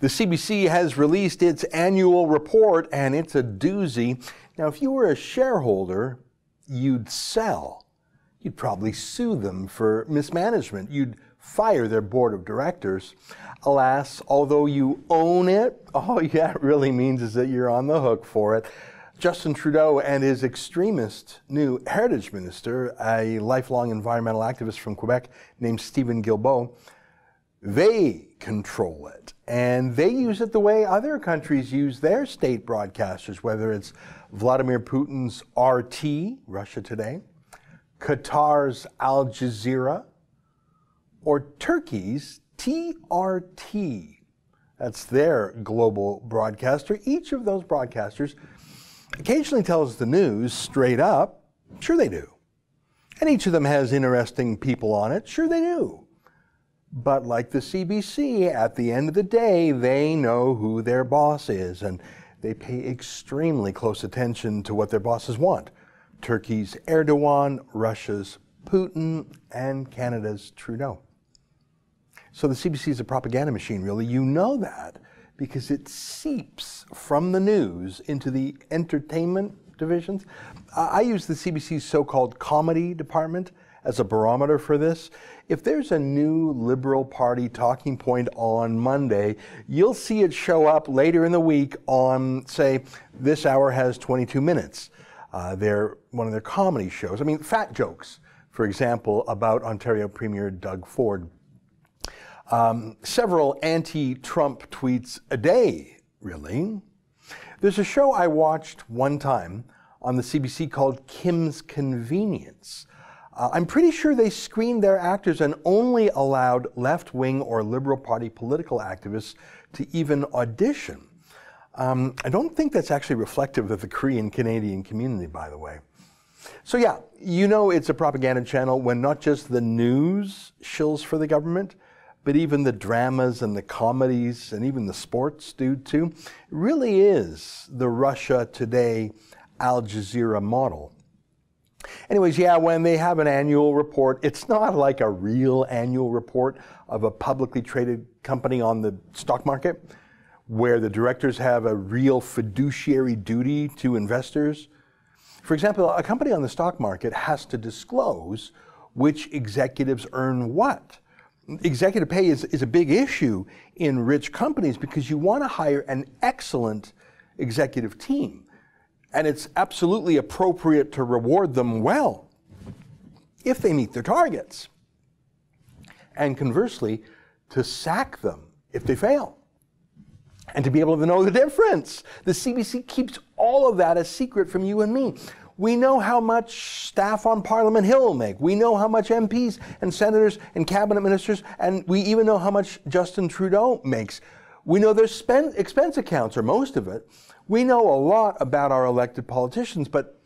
The CBC has released its annual report, and it's a doozy. Now, if you were a shareholder, you'd sell. You'd probably sue them for mismanagement. You'd fire their board of directors. Alas, although you own it, all that really means is that you're on the hook for it. Justin Trudeau and his extremist new heritage minister, a lifelong environmental activist from Quebec named Stephen Guilbeault, they control it. And they use it the way other countries use their state broadcasters, whether it's Vladimir Putin's RT, Russia Today, Qatar's Al Jazeera, or Turkey's TRT. That's their global broadcaster. Each of those broadcasters occasionally tells the news straight up. Sure they do. And each of them has interesting people on it. Sure they do. But like the CBC, at the end of the day, they know who their boss is, and they pay extremely close attention to what their bosses want. Turkey's Erdogan, Russia's Putin, and Canada's Trudeau. So the CBC is a propaganda machine, really. You know that because it seeps from the news into the entertainment divisions. I use the CBC's so-called comedy department as a barometer for this. If there's a new Liberal Party talking point on Monday, you'll see it show up later in the week on, say, This Hour Has 22 Minutes. They're one of their comedy shows. I mean, fat jokes, for example, about Ontario Premier Doug Ford. Several anti-Trump tweets a day, really. There's a show I watched one time on the CBC called Kim's Convenience. I'm pretty sure they screened their actors and only allowed left-wing or Liberal Party political activists to even audition. I don't think that's actually reflective of the Korean-Canadian community, by the way. So yeah, you know it's a propaganda channel when not just the news shills for the government, but even the dramas and the comedies and even the sports do too. It really is the Russia Today, Al Jazeera model. Anyways, yeah, when they have an annual report, it's not like a real annual report of a publicly traded company on the stock market, where the directors have a real fiduciary duty to investors. For example, a company on the stock market has to disclose which executives earn what. Executive pay is a big issue in rich companies because you want to hire an excellent executive team. And it's absolutely appropriate to reward them well if they meet their targets. And conversely, to sack them if they fail. And to be able to know the difference. The CBC keeps all of that a secret from you and me. We know how much staff on Parliament Hill make. We know how much MPs and senators and cabinet ministers, and we even know how much Justin Trudeau makes. We know their expense accounts, or most of it. We know a lot about our elected politicians, but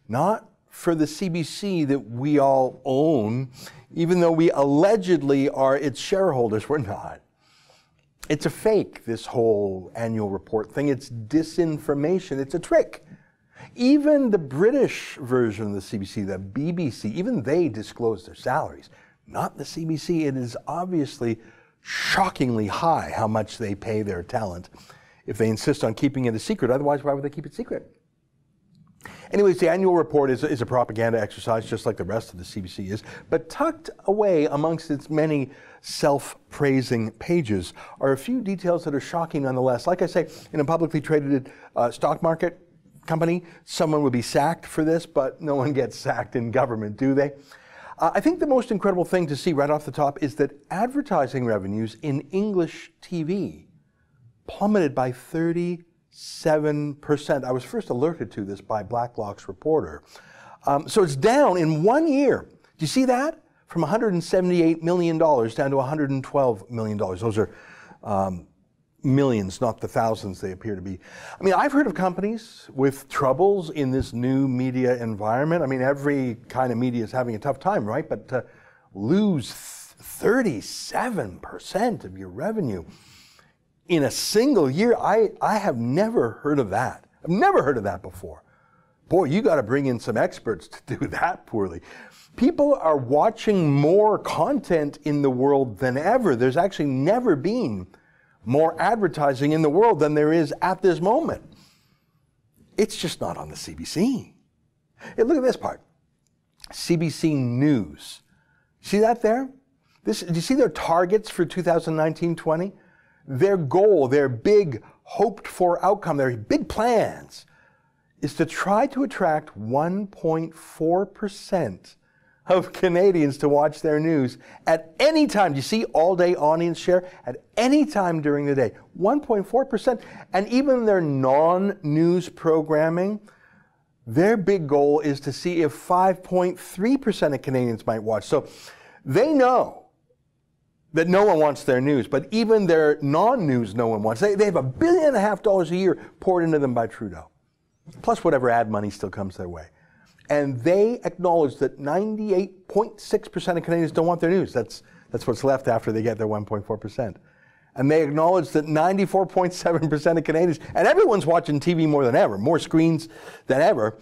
not for the CBC that we all own, even though we allegedly are its shareholders. We're not. It's a fake, this whole annual report thing. It's disinformation. It's a trick. Even the British version of the CBC, the BBC, even they disclose their salaries. Not the CBC. It is obviously shockingly high how much they pay their talent if they insist on keeping it a secret. Otherwise, why would they keep it secret? Anyways, the annual report is a propaganda exercise, just like the rest of the CBC is, but tucked away amongst its many self-praising pages are a few details that are shocking nonetheless. Like I say, in a publicly traded stock market company, someone would be sacked for this, but no one gets sacked in government, do they? I think the most incredible thing to see right off the top is that advertising revenues in English TV plummeted by 37%. I was first alerted to this by Blacklock's reporter. So it's down in 1 year. Do you see that? From $178 million down to $112 million. Those are millions, not the thousands they appear to be. I mean, I've heard of companies with troubles in this new media environment. I mean, every kind of media is having a tough time, right? But to lose 37% of your revenue in a single year, I have never heard of that. I've never heard of that before. Boy, you got to bring in some experts to do that poorly. People are watching more content in the world than ever. There's actually never been more advertising in the world than there is at this moment. It's just not on the CBC. Hey, look at this part. CBC News. See that there? Do you see their targets for 2019-20? Their goal, their big hoped-for outcome, their big plans is to try to attract 1.4% of Canadians to watch their news at any time. You see all-day audience share at any time during the day. 1.4%. And even their non-news programming, their big goal is to see if 5.3% of Canadians might watch. So they know that no one wants their news, but even their non-news no one wants. They have $1.5 billion a year poured into them by Trudeau, plus whatever ad money still comes their way. And they acknowledge that 98.6% of Canadians don't want their news. That's what's left after they get their 1.4%. And they acknowledge that 94.7% of Canadians, and everyone's watching TV more than ever, more screens than ever,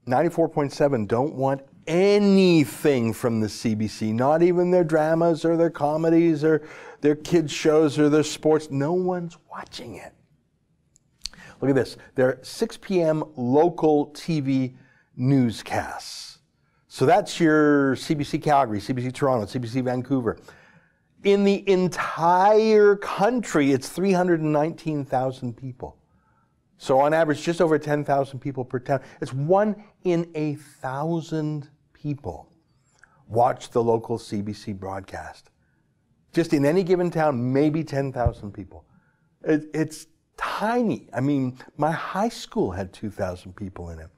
94.7% don't want anything from the CBC, not even their dramas or their comedies or their kids' shows or their sports. No one's watching it. Look at this. They're 6 p.m. local TV newscasts. So that's your CBC Calgary, CBC Toronto, CBC Vancouver. In the entire country, it's 319,000 people. So on average, just over 10,000 people per town. It's 1 in 1,000 people watch the local CBC broadcast. Just in any given town, maybe 10,000 people. It's tiny. I mean, my high school had 2,000 people in it.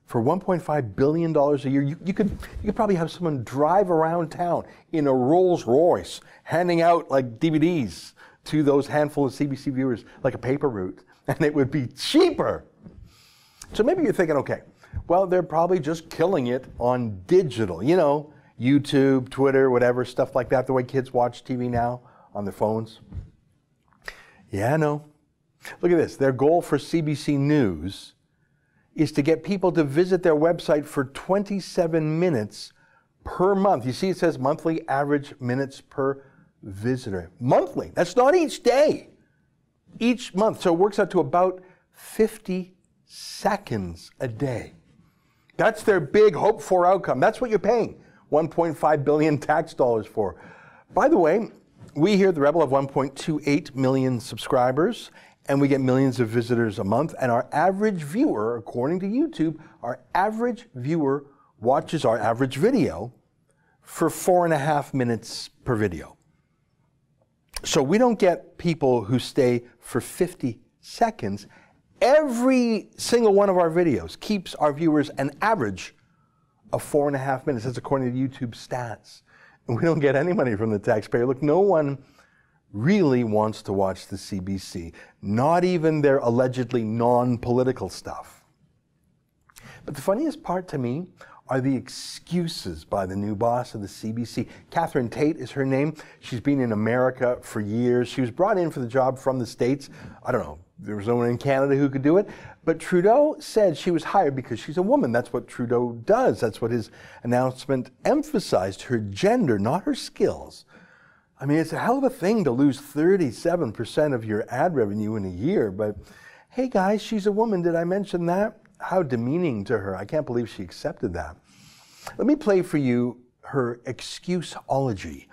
For $1.5 billion a year, you could probably have someone drive around town in a Rolls Royce, handing out like DVDs to those handful of CBC viewers, like a paper route, and it would be cheaper. So maybe you're thinking, okay, well, they're probably just killing it on digital, you know, YouTube, Twitter, whatever, stuff like that, the way kids watch TV now on their phones. Yeah, no. Look at this. Their goal for CBC News is to get people to visit their website for 27 minutes per month. You see, it says monthly average minutes per visitor. Monthly. That's not each day. Each month. So it works out to about 50 seconds a day. That's their big hope for outcome. That's what you're paying $1.5 billion tax dollars for. By the way, we here at The Rebel have 1.28 million subscribers, and we get millions of visitors a month. And our average viewer, according to YouTube, our average viewer watches our average video for 4.5 minutes per video. So we don't get people who stay for 50 seconds. Every single one of our videos keeps our viewers an average of 4.5 minutes. That's according to YouTube stats. And we don't get any money from the taxpayer. Look, no one really wants to watch the CBC, not even their allegedly non-political stuff. But the funniest part to me are the excuses by the new boss of the CBC. Catherine Tait is her name. She's been in America for years. She was brought in for the job from the States. I don't know, there was no one in Canada who could do it. But Trudeau said she was hired because she's a woman. That's what Trudeau does. That's what his announcement emphasized, her gender, not her skills. I mean, it's a hell of a thing to lose 37% of your ad revenue in a year, but hey guys, she's a woman. Did I mention that? How demeaning to her. I can't believe she accepted that. Let me play for you her excuseology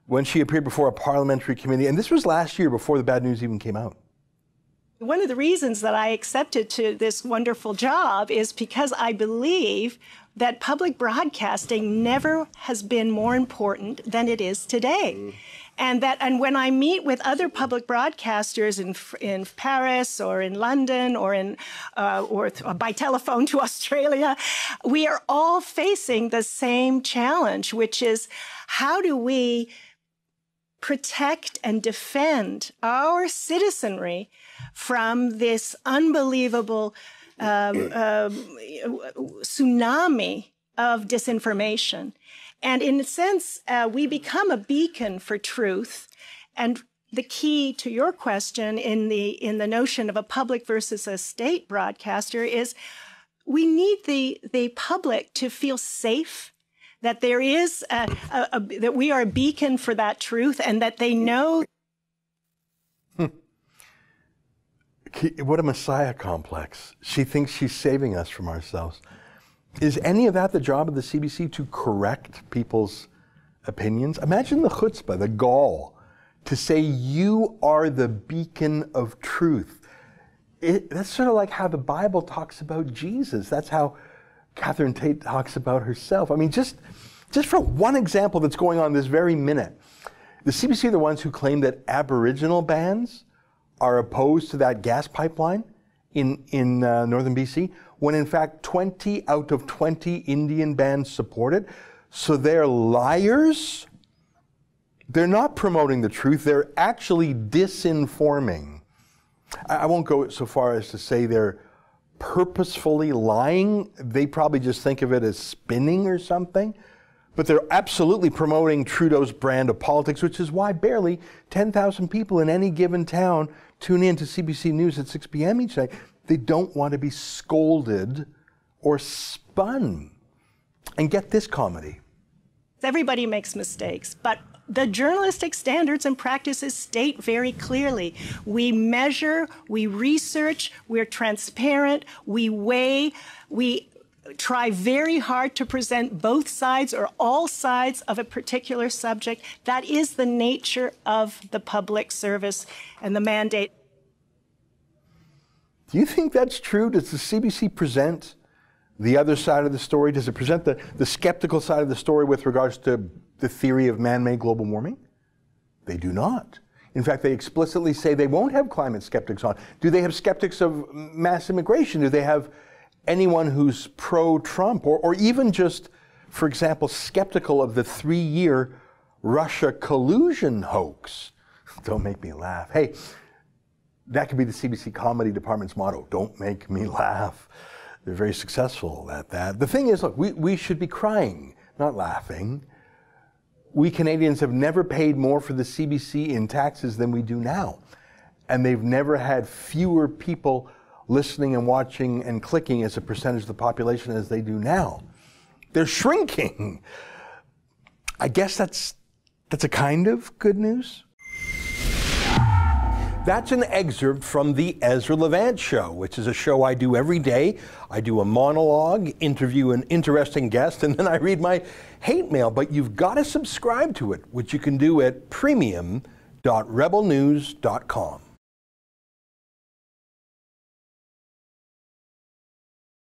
when she appeared before a parliamentary committee, and this was last year before the bad news even came out. One of the reasons that I accepted to this wonderful job is because I believe that public broadcasting never has been more important than it is today. And when I meet with other public broadcasters in Paris or in London or by telephone to Australia, we are all facing the same challenge, which is how do we protect and defend our citizenry from this unbelievable tsunami of disinformation. And in a sense, we become a beacon for truth. And the key to your question in the notion of a public versus a state broadcaster is we need the public to feel safe, that there is that we are a beacon for that truth, and that they know What a Messiah complex. She thinks she's saving us from ourselves. Is any of that the job of the CBC, to correct people's opinions? Imagine the chutzpah, the gall, to say you are the beacon of truth. That's sort of like how the Bible talks about Jesus. That's how Catherine Tait talks about herself. I mean, just for one example that's going on this very minute, the CBC are the ones who claim that Aboriginal bands are opposed to that gas pipeline in northern BC, when in fact 20 out of 20 Indian bands support it. So they're liars. They're not promoting the truth. They're actually disinforming. I won't go so far as to say they're purposefully lying. They probably just think of it as spinning or something. But they're absolutely promoting Trudeau's brand of politics, which is why barely 10,000 people in any given town tune in to CBC News at 6 p.m. each night. They don't want to be scolded or spun. And get this comedy. Everybody makes mistakes, but the journalistic standards and practices state very clearly: we measure, we research, we're transparent, we weigh, we try very hard to present both sides or all sides of a particular subject. That is the nature of the public service and the mandate. Do you think that's true? Does the CBC present the other side of the story? Does it present the skeptical side of the story with regards to the theory of man-made global warming? They do not. In fact, they explicitly say they won't have climate skeptics on. Do they have skeptics of mass immigration? Do they have anyone who's pro-Trump or even just, for example, skeptical of the 3-year Russia collusion hoax? Don't make me laugh. Hey, that could be the CBC comedy department's motto. Don't make me laugh. They're very successful at that. The thing is, look, we should be crying, not laughing. We Canadians have never paid more for the CBC in taxes than we do now. And they've never had fewer people listening and watching and clicking as a percentage of the population as they do now. They're shrinking. I guess that's a kind of good news. That's an excerpt from the Ezra Levant Show, which is a show I do every day. I do a monologue, interview an interesting guest, and then I read my hate mail. But you've got to subscribe to it, which you can do at premium.rebelnews.com.